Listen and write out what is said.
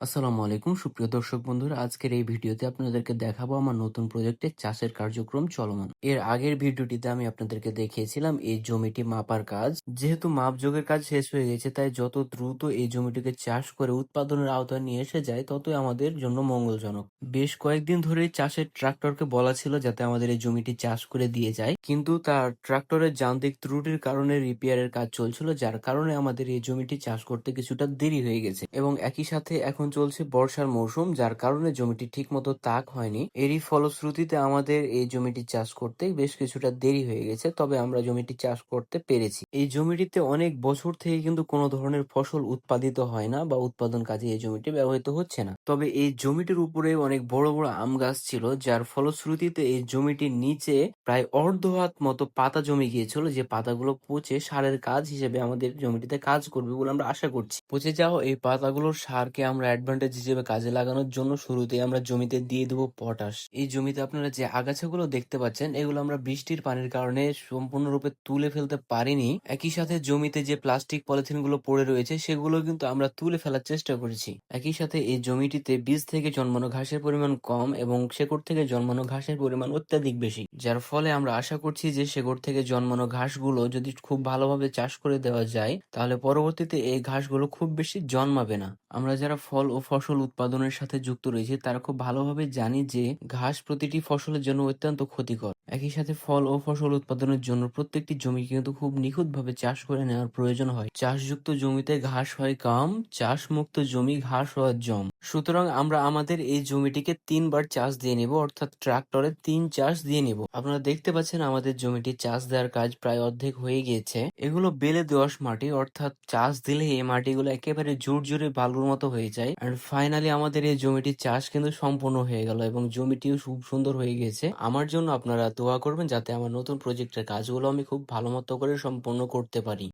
আসসালামু আলাইকুম সুপ্রিয় দর্শক বন্ধুরা, আজকের এই ভিডিওতে আপনাদেরকে দেখাবো আমার নতুন প্রজেক্টে চাষের কার্যক্রম চলমান। এর আগের ভিডিওটিতে আমি আপনাদেরকে দেখিয়েছিলাম এই জমিটি মাপার কাজ। যেহেতু মাপযোগের কাজ শেষ হয়ে গেছে, তাই যত দ্রুত এই জমিটিকে চাষ করে উৎপাদনের আওতায় নিয়ে এসে যায় ততই আমাদের জন্য মঙ্গলজনক। বেশ কয়েকদিন ধরেই চাষের ট্রাক্টরকে বলা ছিল যাতে আমাদের এই জমিটি চাষ করে দিয়ে যায়, কিন্তু তার ট্রাক্টরের যান্ত্রিক ত্রুটির কারণে রিপেয়ারের কাজ চলছিল, যার কারণে আমাদের এই জমিটি চাষ করতে কিছুটা দেরি হয়ে গেছে। এবং একই সাথে এখন চলছে বর্ষার মৌসুম, যার কারণে জমিটি ঠিকমতো তাক হয়নি। এরই ফলশ্রুতিতে আমাদের এই জমিটি চাষ করতে বেশ কিছুটা দেরি হয়ে গেছে, তবে আমরা জমিটি চাষ করতে পেরেছি। এই জমিটিতে অনেক বছর থেকে কিন্তু কোনো ধরনের ফসল উৎপাদিত হয় না বা উৎপাদন কাজে এই জমিটি ব্যবহৃত হচ্ছে না। তবে এই জমিটির উপরে অনেক বড় বড় আম গাছ ছিল, যার ফলশ্রুতিতে এই জমিটির নিচে প্রায় অর্ধ হাত মতো পাতা জমে গিয়েছিল, যে পাতাগুলো পচে সারের কাজ হিসেবে আমাদের জমিটিতে কাজ করবে বলে আমরা আশা করছি। পচে যাওয়া এই পাতাগুলোর সারকে আমরা অ্যাডভান্টেজ হিসেবে কাজে লাগানোর জন্য শুরুতেই আমরা জমিতে দিয়ে দেবো পটাশ। এই জমিতে আপনারা যে আগাছাগুলো দেখতে পাচ্ছেন, এগুলো আমরা বৃষ্টির পানির কারণে সম্পূর্ণরূপে তুলে ফেলতে পারিনি। একই সাথে জমিতে যে প্লাস্টিক পলিথিন গুলো পড়ে রয়েছে সেগুলো কিন্তু আমরা তুলে ফেলার চেষ্টা করেছি। একই সাথে এই জমিটিতে বীজ থেকে জন্মানো ঘাসের পরিমাণ কম এবং শেকড় থেকে জন্মানো ঘাসের পরিমাণ অত্যাধিক বেশি, যার ফলে আমরা আশা করছি যে শেকড় থেকে জন্মানো ঘাসগুলো যদি খুব ভালোভাবে চাষ করে দেওয়া যায়, তাহলে পরবর্তীতে এই ঘাসগুলো খুব বেশি জন্মাবে না। আমরা যারা ফল ও ফসল উৎপাদনের সাথে যুক্ত রয়েছি তারা খুব ভালোভাবে জানি যে ঘাস প্রতিটি ফসলের জন্য অত্যন্ত ক্ষতিকর। একই সাথে ফল ও ফসল উৎপাদনের জন্য প্রত্যেকটি জমি কিন্তু খুব নিখুঁতভাবে চাষ করে নেওয়ার প্রয়োজন হয়। চাষযুক্ত জমিতে ঘাস হয় কম, চাষ মুক্ত জমি ঘাস হওয়ার জম। সুতরাং আমরা আমাদের এই জমিটিকে 3 বার চাষ দিয়ে নিব, অর্থাৎ ট্রাক্টরে 3 চাষ দিয়ে নিব। আপনারা দেখতে পাচ্ছেন আমাদের জমিটি চাষ দেওয়ার কাজ প্রায় অর্ধেক হয়ে গিয়েছে। এগুলো বেলে দোআঁশ মাটি, অর্থাৎ চাষ দিলে এই মাটিগুলো একেবারে ঝুরঝুরে বালুর মতো হয়ে যায়। আর ফাইনালি আমাদের এই জমিটির চাষ কিন্তু সম্পূর্ণ হয়ে গেল এবং জমিটিও খুব সুন্দর হয়ে গেছে। আমার জন্য আপনারা দোয়া করবেন যাতে আমার নতুন প্রজেক্টের কাজগুলো আমি খুব ভালো মতো করে সম্পূর্ণ করতে পারি।